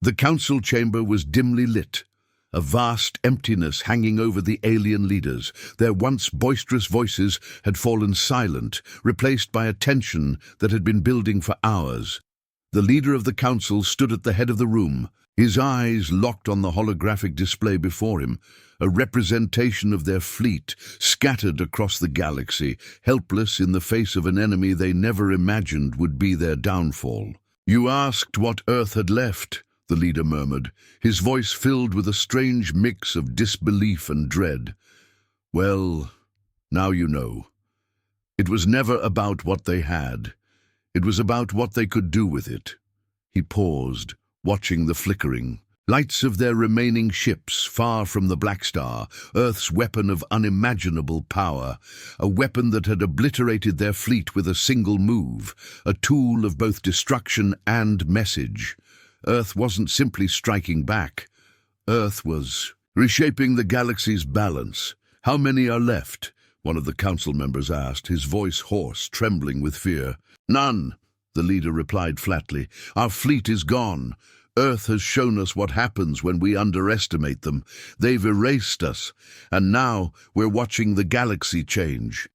The council chamber was dimly lit, a vast emptiness hanging over the alien leaders. Their once boisterous voices had fallen silent, replaced by a tension that had been building for hours. The leader of the council stood at the head of the room, his eyes locked on the holographic display before him, a representation of their fleet scattered across the galaxy, helpless in the face of an enemy they never imagined would be their downfall. "You asked what Earth had left," the leader murmured, his voice filled with a strange mix of disbelief and dread. "Well, now you know. It was never about what they had. It was about what they could do with it." He paused, watching the flickering lights of their remaining ships far from the Black Star, Earth's weapon of unimaginable power, a weapon that had obliterated their fleet with a single move, a tool of both destruction and message. Earth wasn't simply striking back. Earth was reshaping the galaxy's balance. "How many are left?" one of the council members asked, his voice hoarse, trembling with fear. "None," the leader replied flatly. "Our fleet is gone. Earth has shown us what happens when we underestimate them. They've erased us, and now we're watching the galaxy change."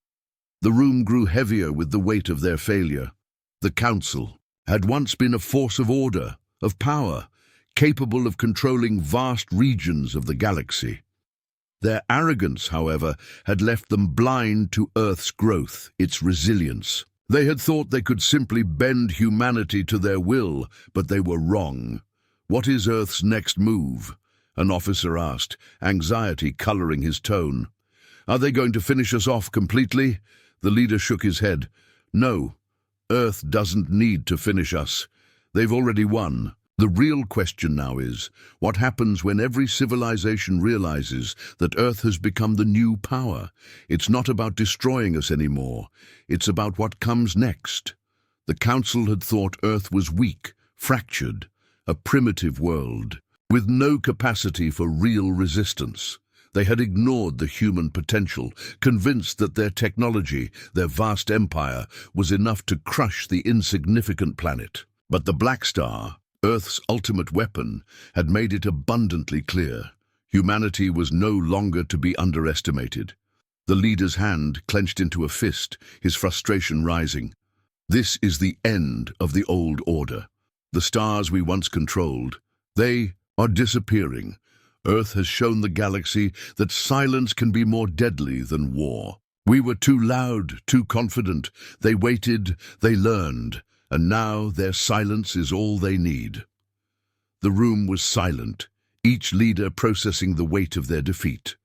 The room grew heavier with the weight of their failure. The council had once been a force of order, of power, capable of controlling vast regions of the galaxy. Their arrogance, however, had left them blind to Earth's growth, its resilience. They had thought they could simply bend humanity to their will, but they were wrong. "What is Earth's next move?" an officer asked, anxiety coloring his tone. "Are they going to finish us off completely?" The leader shook his head. "No, Earth doesn't need to finish us. They've already won. The real question now is, what happens when every civilization realizes that Earth has become the new power? It's not about destroying us anymore. It's about what comes next. The Council had thought Earth was weak, fractured, a primitive world, with no capacity for real resistance. They had ignored the human potential, convinced that their technology, their vast empire, was enough to crush the insignificant planet. But the Black Star, Earth's ultimate weapon, had made it abundantly clear. Humanity was no longer to be underestimated. The leader's hand clenched into a fist, his frustration rising. This is the end of the old order. The stars we once controlled, they are disappearing. Earth has shown the galaxy that silence can be more deadly than war. We were too loud, too confident. They waited, they learned. And now their silence is all they need. The room was silent, each leader processing the weight of their defeat.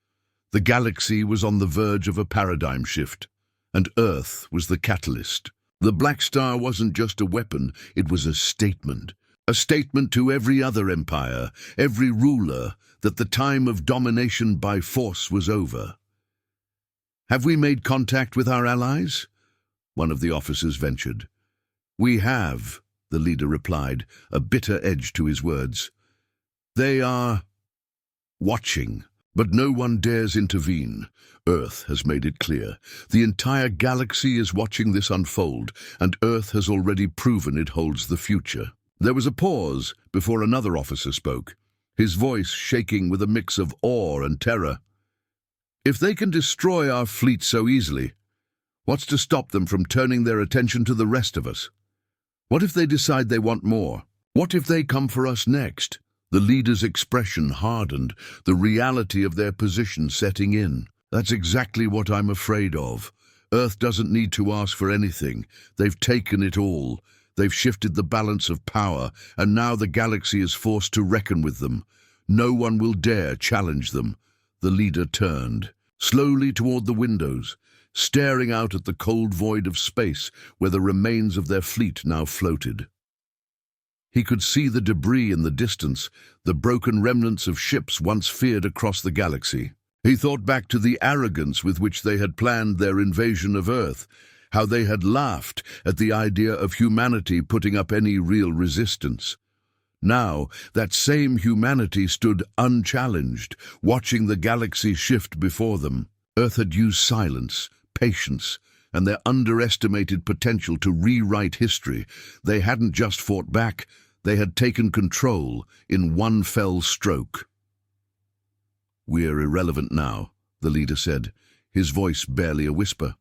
The galaxy was on the verge of a paradigm shift, and Earth was the catalyst. The Black Star wasn't just a weapon, it was a statement to every other empire, every ruler, that the time of domination by force was over. "Have we made contact with our allies?" one of the officers ventured. "We have," the leader replied, a bitter edge to his words. "They are watching, but no one dares intervene. Earth has made it clear. The entire galaxy is watching this unfold, and Earth has already proven it holds the future." There was a pause before another officer spoke, his voice shaking with a mix of awe and terror. "If they can destroy our fleet so easily, what's to stop them from turning their attention to the rest of us? What if they decide they want more? What if they come for us next?" The leader's expression hardened, the reality of their position setting in. "That's exactly what I'm afraid of. Earth doesn't need to ask for anything. They've taken it all. They've shifted the balance of power, and now the galaxy is forced to reckon with them. No one will dare challenge them." The leader turned slowly toward the windows, staring out at the cold void of space where the remains of their fleet now floated. He could see the debris in the distance, the broken remnants of ships once feared across the galaxy. He thought back to the arrogance with which they had planned their invasion of Earth, how they had laughed at the idea of humanity putting up any real resistance. Now, that same humanity stood unchallenged, watching the galaxy shift before them. Earth had used silence, patience, and their underestimated potential to rewrite history. They hadn't just fought back, They had taken control in one fell stroke. "We're irrelevant now," the leader said, his voice barely a whisper.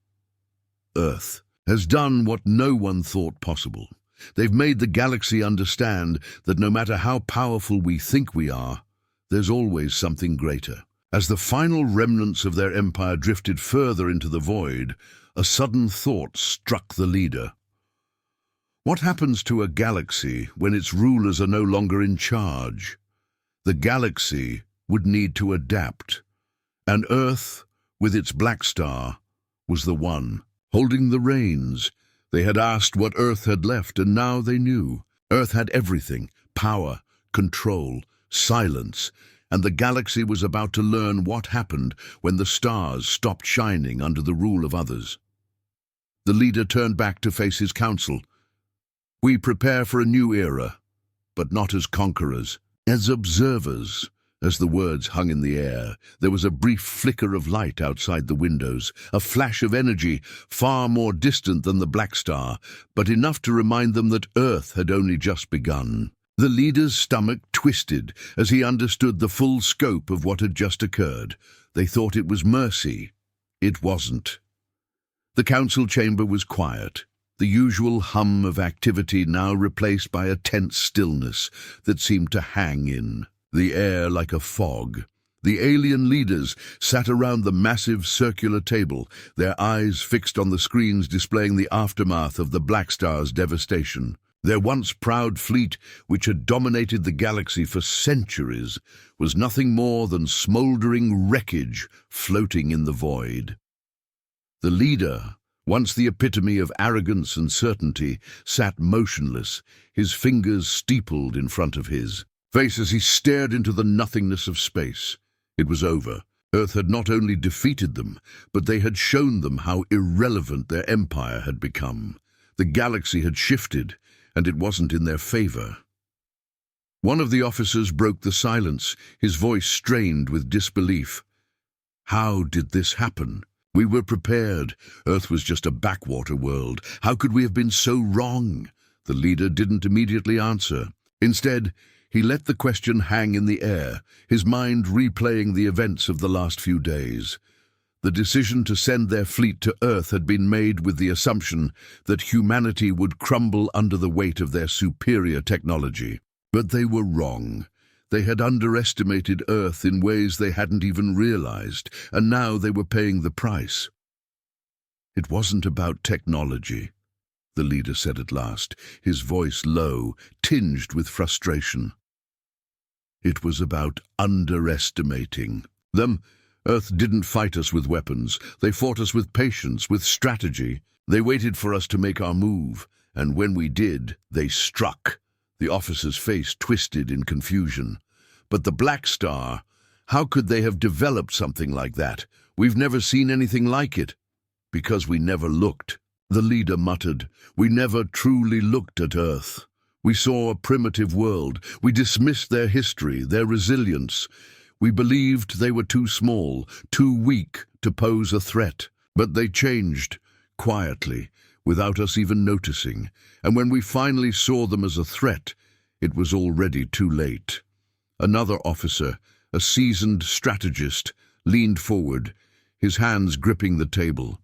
"Earth has done what no one thought possible. They've made the galaxy understand that no matter how powerful we think we are, there's always something greater." As the final remnants of their empire drifted further into the void, a sudden thought struck the leader. What happens to a galaxy when its rulers are no longer in charge? The galaxy would need to adapt, and Earth, with its black star, was the one holding the reins. They had asked what Earth had left, and now they knew. Earth had everything: power, control, silence, and the galaxy was about to learn what happened when the stars stopped shining under the rule of others. The leader turned back to face his council. "We prepare for a new era, but not as conquerors, as observers." As the words hung in the air, there was a brief flicker of light outside the windows, a flash of energy far more distant than the black star, but enough to remind them that Earth had only just begun. The leader's stomach twisted as he understood the full scope of what had just occurred. They thought it was mercy. It wasn't. The council chamber was quiet, the usual hum of activity now replaced by a tense stillness that seemed to hang in the air like a fog. The alien leaders sat around the massive circular table, their eyes fixed on the screens displaying the aftermath of the Black Star's devastation. Their once proud fleet, which had dominated the galaxy for centuries, was nothing more than smoldering wreckage floating in the void. The leader, once the epitome of arrogance and certainty, sat motionless, his fingers steepled in front of his face as he stared into the nothingness of space. It was over. Earth had not only defeated them, but they had shown them how irrelevant their empire had become. The galaxy had shifted, and it wasn't in their favor. One of the officers broke the silence, his voice strained with disbelief. "How did this happen? We were prepared. Earth was just a backwater world. How could we have been so wrong?" The leader didn't immediately answer. Instead, he let the question hang in the air, his mind replaying the events of the last few days. The decision to send their fleet to Earth had been made with the assumption that humanity would crumble under the weight of their superior technology. But they were wrong. They had underestimated Earth in ways they hadn't even realized, and now they were paying the price. "It wasn't about technology," the leader said at last, his voice low, tinged with frustration. "It was about underestimating them. Earth didn't fight us with weapons. They fought us with patience, with strategy. They waited for us to make our move, and when we did, they struck." The officer's face twisted in confusion. "But the Black Star, how could they have developed something like that? We've never seen anything like it." "Because we never looked," the leader muttered. "We never truly looked at Earth. We saw a primitive world. We dismissed their history, their resilience. We believed they were too small, too weak to pose a threat. But they changed, quietly, without us even noticing. And when we finally saw them as a threat, it was already too late." Another officer, a seasoned strategist, leaned forward, his hands gripping the table.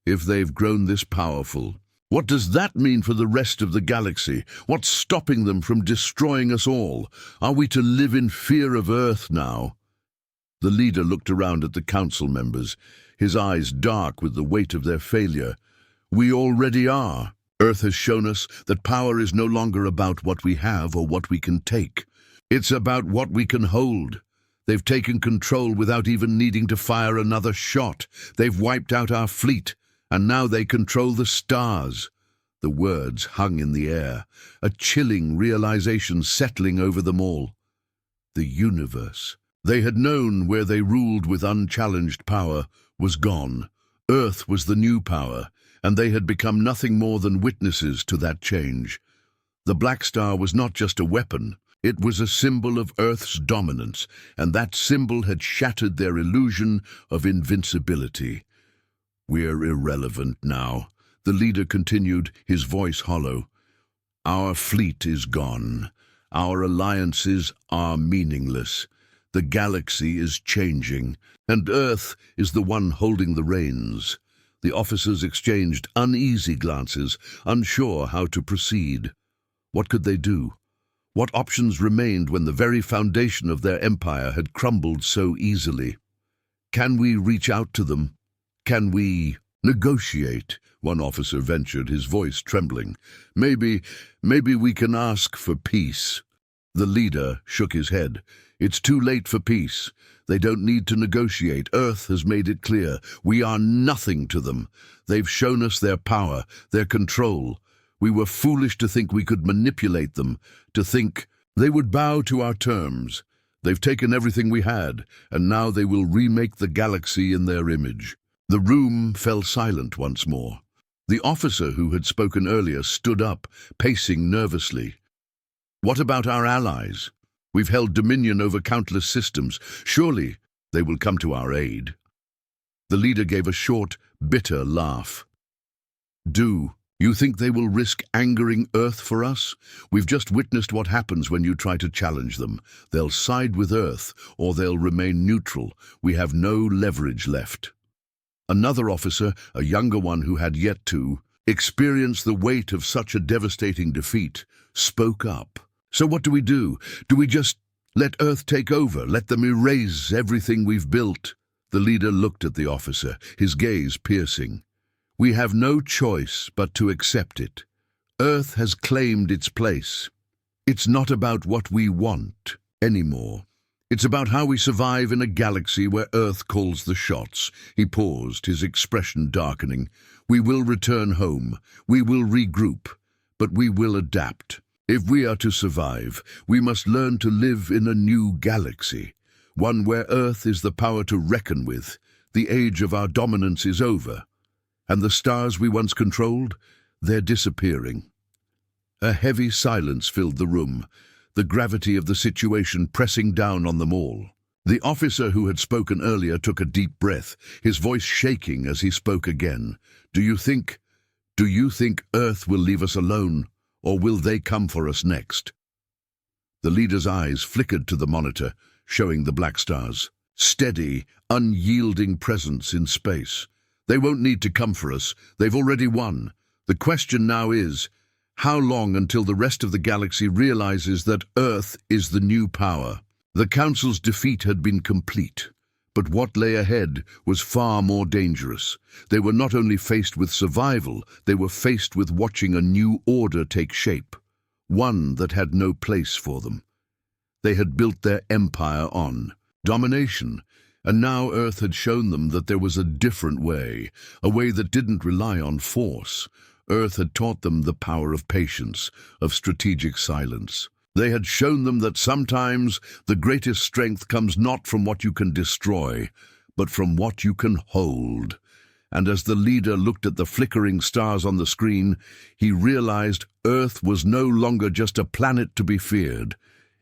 "If they've grown this powerful, what does that mean for the rest of the galaxy? What's stopping them from destroying us all? Are we to live in fear of Earth now?" The leader looked around at the council members, his eyes dark with the weight of their failure. "We already are. Earth has shown us that power is no longer about what we have or what we can take. It's about what we can hold. They've taken control without even needing to fire another shot. They've wiped out our fleet, and now they control the stars." The words hung in the air, a chilling realization settling over them all. The universe they had known, where they ruled with unchallenged power, was gone. Earth was the new power, and they had become nothing more than witnesses to that change. The Black Star was not just a weapon. It was a symbol of Earth's dominance, and that symbol had shattered their illusion of invincibility. "We're irrelevant now," the leader continued, his voice hollow. Our fleet is gone. Our alliances are meaningless. The galaxy is changing, and Earth is the one holding the reins. The officers exchanged uneasy glances, unsure how to proceed. What could they do? What options remained when the very foundation of their empire had crumbled so easily? Can we reach out to them? Can we negotiate? One officer ventured, his voice trembling. Maybe we can ask for peace. The leader shook his head. It's too late for peace. They don't need to negotiate. Earth has made it clear. We are nothing to them. They've shown us their power, their control. We were foolish to think we could manipulate them, to think they would bow to our terms. They've taken everything we had, and now they will remake the galaxy in their image. The room fell silent once more. The officer who had spoken earlier stood up, pacing nervously. What about our allies? We've held dominion over countless systems. Surely they will come to our aid. The leader gave a short, bitter laugh. Do you think they will risk angering Earth for us? We've just witnessed what happens when you try to challenge them. They'll side with Earth, or they'll remain neutral. We have no leverage left. Another officer, a younger one who had yet to experience the weight of such a devastating defeat, spoke up. So what do? Do we just let Earth take over, let them erase everything we've built? The leader looked at the officer, his gaze piercing. We have no choice but to accept it. Earth has claimed its place. It's not about what we want anymore. It's about how we survive in a galaxy where Earth calls the shots. He paused, his expression darkening. We will return home. We will regroup. But we will adapt. If we are to survive, we must learn to live in a new galaxy, one where Earth is the power to reckon with. The age of our dominance is over, and the stars we once controlled, they're disappearing. A heavy silence filled the room, the gravity of the situation pressing down on them all. The officer who had spoken earlier took a deep breath, his voice shaking as he spoke again. Do you think Earth will leave us alone? Or will they come for us next? The leader's eyes flickered to the monitor, showing the black stars. Steady, unyielding presence in space. They won't need to come for us. They've already won. The question now is, how long until the rest of the galaxy realizes that Earth is the new power? The Council's defeat had been complete. But what lay ahead was far more dangerous. They were not only faced with survival, they were faced with watching a new order take shape, one that had no place for them. They had built their empire on domination, and now Earth had shown them that there was a different way, a way that didn't rely on force. Earth had taught them the power of patience, of strategic silence. They had shown them that sometimes the greatest strength comes not from what you can destroy, but from what you can hold. And as the leader looked at the flickering stars on the screen, he realized Earth was no longer just a planet to be feared.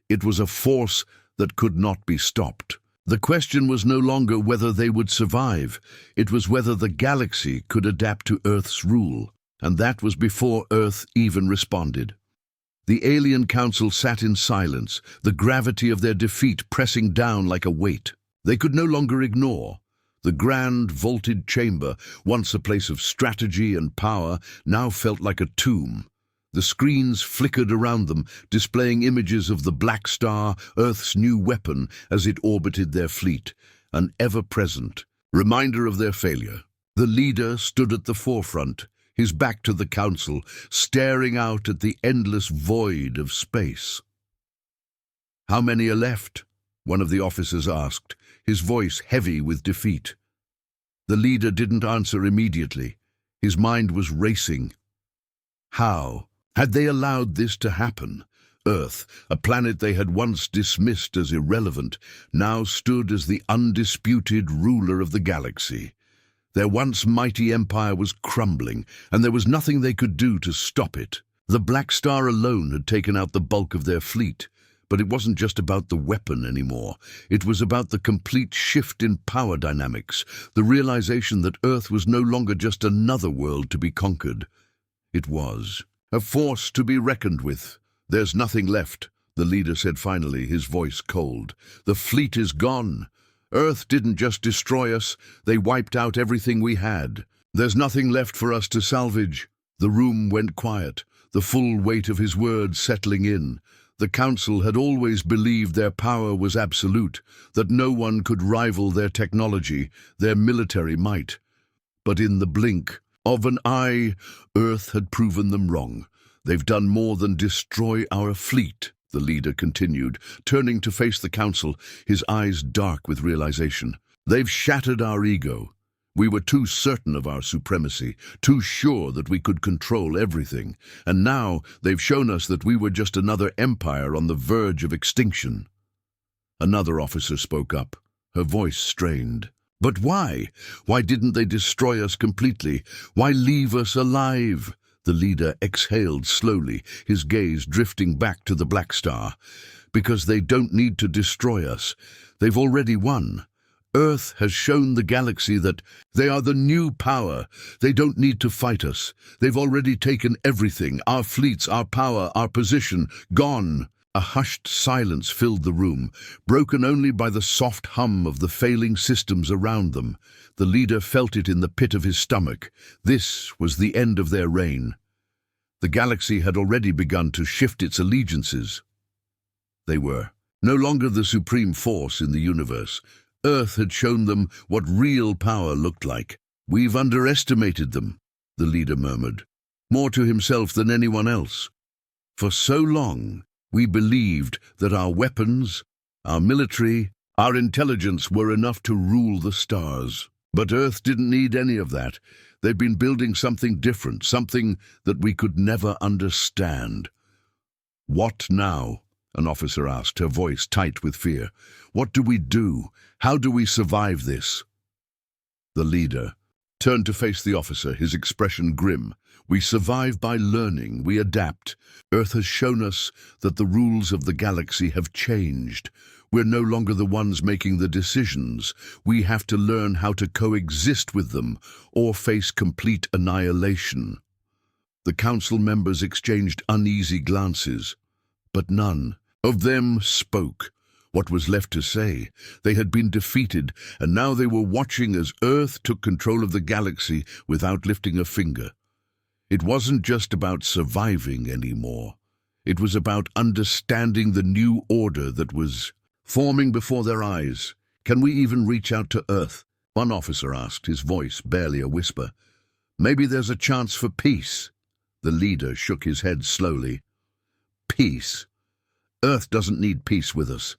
It was a force that could not be stopped. The question was no longer whether they would survive. It was whether the galaxy could adapt to Earth's rule. And that was before Earth even responded. The alien council sat in silence, the gravity of their defeat pressing down like a weight. They could no longer ignore. The grand, vaulted chamber, once a place of strategy and power, now felt like a tomb. The screens flickered around them, displaying images of the Black Star, Earth's new weapon, as it orbited their fleet, an ever-present reminder of their failure. The leader stood at the forefront, his back to the council, staring out at the endless void of space. How many are left? One of the officers asked, his voice heavy with defeat. The leader didn't answer immediately. His mind was racing. How had they allowed this to happen? Earth, a planet they had once dismissed as irrelevant, now stood as the undisputed ruler of the galaxy. Their once mighty empire was crumbling, and there was nothing they could do to stop it. The Black Star alone had taken out the bulk of their fleet, but it wasn't just about the weapon anymore. It was about the complete shift in power dynamics, the realization that Earth was no longer just another world to be conquered. It was a force to be reckoned with. There's nothing left, the leader said finally, his voice cold. The fleet is gone. Earth didn't just destroy us, they wiped out everything we had. There's nothing left for us to salvage. The room went quiet, the full weight of his words settling in. The council had always believed their power was absolute, that no one could rival their technology, their military might. But in the blink of an eye, Earth had proven them wrong. They've done more than destroy our fleet, the leader continued, turning to face the council, his eyes dark with realization. They've shattered our ego. We were too certain of our supremacy, too sure that we could control everything, and now they've shown us that we were just another empire on the verge of extinction. Another officer spoke up, her voice strained. But why? Why didn't they destroy us completely? Why leave us alive? The leader exhaled slowly, his gaze drifting back to the Black Star. Because they don't need to destroy us. They've already won. Earth has shown the galaxy that they are the new power. They don't need to fight us. They've already taken everything, our fleets, our power, our position, gone. A hushed silence filled the room, broken only by the soft hum of the failing systems around them. The leader felt it in the pit of his stomach. This was the end of their reign. The galaxy had already begun to shift its allegiances. They were no longer the supreme force in the universe. Earth had shown them what real power looked like. We've underestimated them, the leader murmured, more to himself than anyone else. For so long, we believed that our weapons, our military, our intelligence were enough to rule the stars. But Earth didn't need any of that. They'd been building something different, something that we could never understand. What now? An officer asked, her voice tight with fear. What do we do? How do we survive this? The leader turned to face the officer, his expression grim. We survive by learning, we adapt. Earth has shown us that the rules of the galaxy have changed. We're no longer the ones making the decisions. We have to learn how to coexist with them or face complete annihilation. The council members exchanged uneasy glances, but none of them spoke. What was left to say? They had been defeated, and now they were watching as Earth took control of the galaxy without lifting a finger. It wasn't just about surviving anymore. It was about understanding the new order that was forming before their eyes. Can we even reach out to Earth? One officer asked, his voice barely a whisper. Maybe there's a chance for peace. The leader shook his head slowly. Peace? Earth doesn't need peace with us.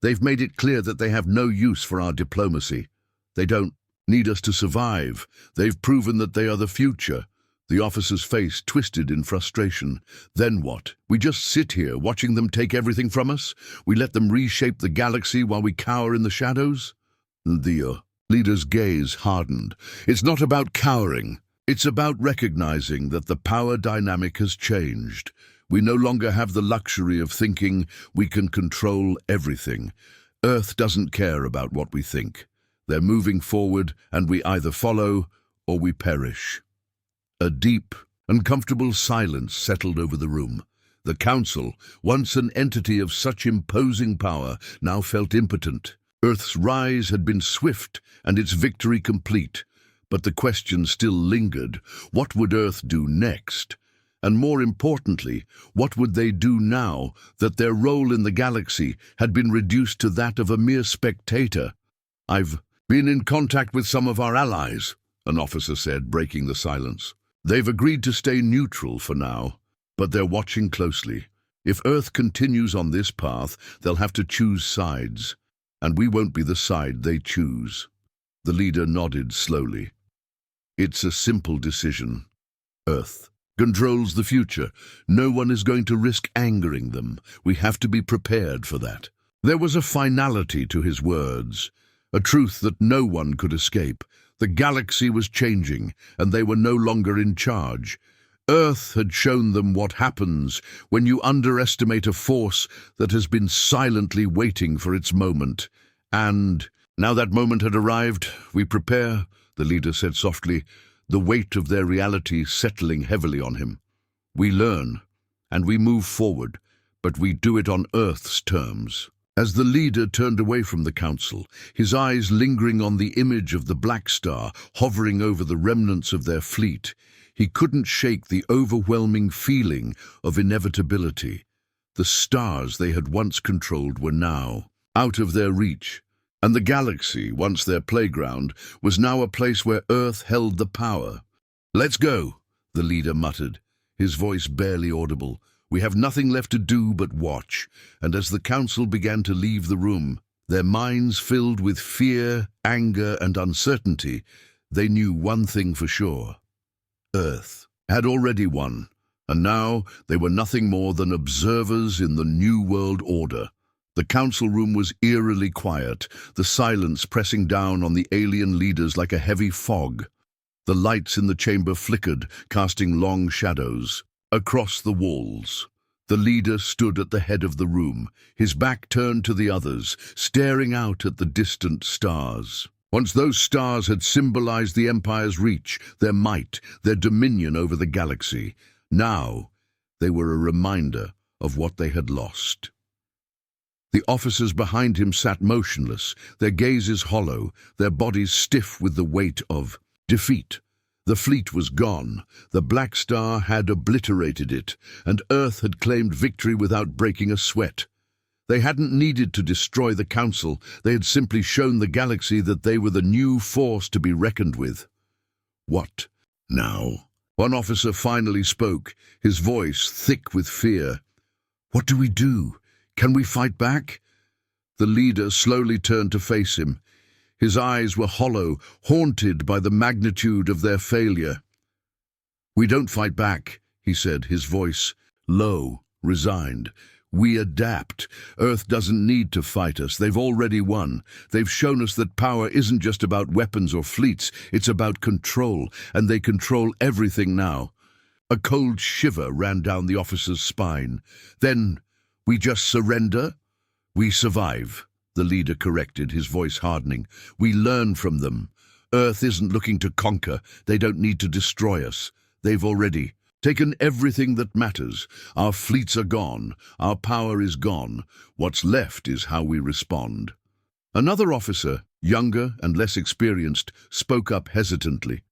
They've made it clear that they have no use for our diplomacy. They don't need us to survive. They've proven that they are the future. The officer's face twisted in frustration. Then what? We just sit here watching them take everything from us? We let them reshape the galaxy while we cower in the shadows? The leader's gaze hardened. It's not about cowering. It's about recognizing that the power dynamic has changed. We no longer have the luxury of thinking we can control everything. Earth doesn't care about what we think. They're moving forward, and we either follow or we perish. A deep, uncomfortable silence settled over the room. The council, once an entity of such imposing power, now felt impotent. Earth's rise had been swift and its victory complete, but the question still lingered. What would Earth do next? And more importantly, what would they do now that their role in the galaxy had been reduced to that of a mere spectator? I've been in contact with some of our allies, an officer said, breaking the silence. They've agreed to stay neutral for now, but they're watching closely. If Earth continues on this path, they'll have to choose sides, and we won't be the side they choose. The leader nodded slowly. It's a simple decision. Earth controls the future. No one is going to risk angering them. We have to be prepared for that. There was a finality to his words, a truth that no one could escape. The galaxy was changing, and they were no longer in charge. Earth had shown them what happens when you underestimate a force that has been silently waiting for its moment. And now that moment had arrived, we prepare, the leader said softly, the weight of their reality settling heavily on him. We learn, and we move forward, but we do it on Earth's terms. As the leader turned away from the council, his eyes lingering on the image of the Black Star hovering over the remnants of their fleet, he couldn't shake the overwhelming feeling of inevitability. The stars they had once controlled were now out of their reach, and the galaxy, once their playground, was now a place where Earth held the power. "Let's go," the leader muttered, his voice barely audible. "We have nothing left to do but watch." And as the council began to leave the room, their minds filled with fear, anger, and uncertainty, they knew one thing for sure. Earth had already won, and now they were nothing more than observers in the New World Order. The council room was eerily quiet, the silence pressing down on the alien leaders like a heavy fog. The lights in the chamber flickered, casting long shadows. Across the walls, the leader stood at the head of the room, his back turned to the others, staring out at the distant stars. Once those stars had symbolized the Empire's reach, their might, their dominion over the galaxy. Now, they were a reminder of what they had lost. The officers behind him sat motionless, their gazes hollow, their bodies stiff with the weight of defeat. The fleet was gone, the Black Star had obliterated it, and Earth had claimed victory without breaking a sweat. They hadn't needed to destroy the Council, they had simply shown the galaxy that they were the new force to be reckoned with. What now? One officer finally spoke, his voice thick with fear. "What do we do? Can we fight back?" The leader slowly turned to face him. His eyes were hollow, haunted by the magnitude of their failure. "We don't fight back," he said, his voice low, resigned. "We adapt. Earth doesn't need to fight us. They've already won. They've shown us that power isn't just about weapons or fleets, it's about control, and they control everything now." A cold shiver ran down the officer's spine. "Then we just surrender?" "We survive," the leader corrected, his voice hardening. "We learn from them. Earth isn't looking to conquer. They don't need to destroy us. They've already taken everything that matters. Our fleets are gone. Our power is gone. What's left is how we respond." Another officer, younger and less experienced, spoke up hesitantly.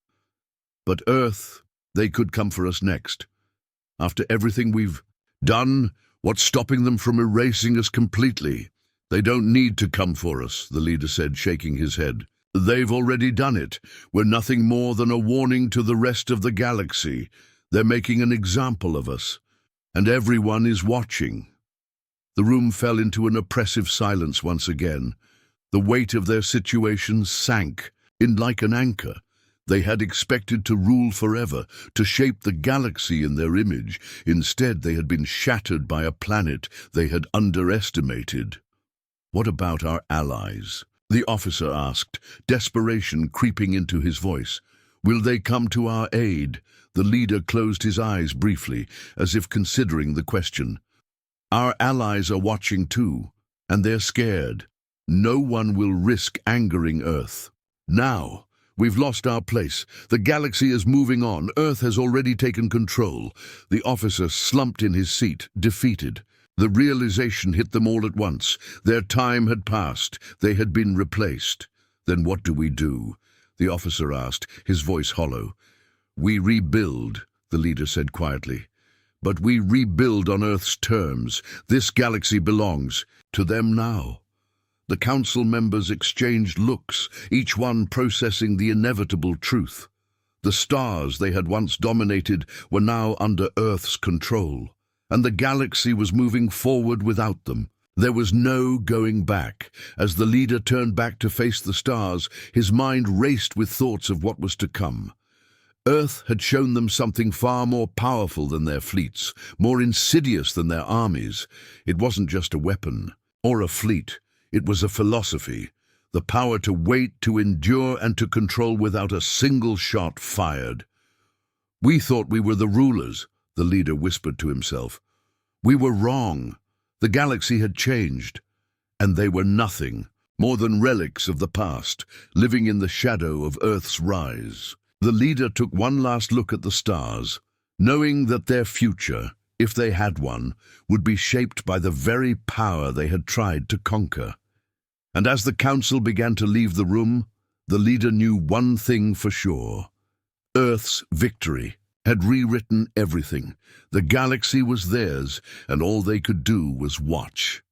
"But Earth, they could come for us next. After everything we've done, what's stopping them from erasing us completely?" "They don't need to come for us," the leader said, shaking his head. "They've already done it. We're nothing more than a warning to the rest of the galaxy. They're making an example of us, and everyone is watching." The room fell into an oppressive silence once again. The weight of their situation sank in like an anchor. They had expected to rule forever, to shape the galaxy in their image. Instead, they had been shattered by a planet they had underestimated. "What about our allies?" the officer asked, desperation creeping into his voice. "Will they come to our aid?" The leader closed his eyes briefly, as if considering the question. "Our allies are watching too, and they're scared. No one will risk angering Earth. Now, we've lost our place. The galaxy is moving on. Earth has already taken control." The officer slumped in his seat, defeated. The realization hit them all at once. Their time had passed. They had been replaced. "Then what do we do?" the officer asked, his voice hollow. "We rebuild," the leader said quietly. "But we rebuild on Earth's terms. This galaxy belongs to them now." The council members exchanged looks, each one processing the inevitable truth. The stars they had once dominated were now under Earth's control, and the galaxy was moving forward without them. There was no going back. As the leader turned back to face the stars, his mind raced with thoughts of what was to come. Earth had shown them something far more powerful than their fleets, more insidious than their armies. It wasn't just a weapon or a fleet. It was a philosophy, the power to wait, to endure, and to control without a single shot fired. "We thought we were the rulers," the leader whispered to himself. "We were wrong. The galaxy had changed, and they were nothing more than relics of the past, living in the shadow of Earth's rise." The leader took one last look at the stars. knowing that their future, if they had one, would be shaped by the very power they had tried to conquer. And as the council began to leave the room, the leader knew one thing for sure. Earth's victory had rewritten everything. The galaxy was theirs, and all they could do was watch.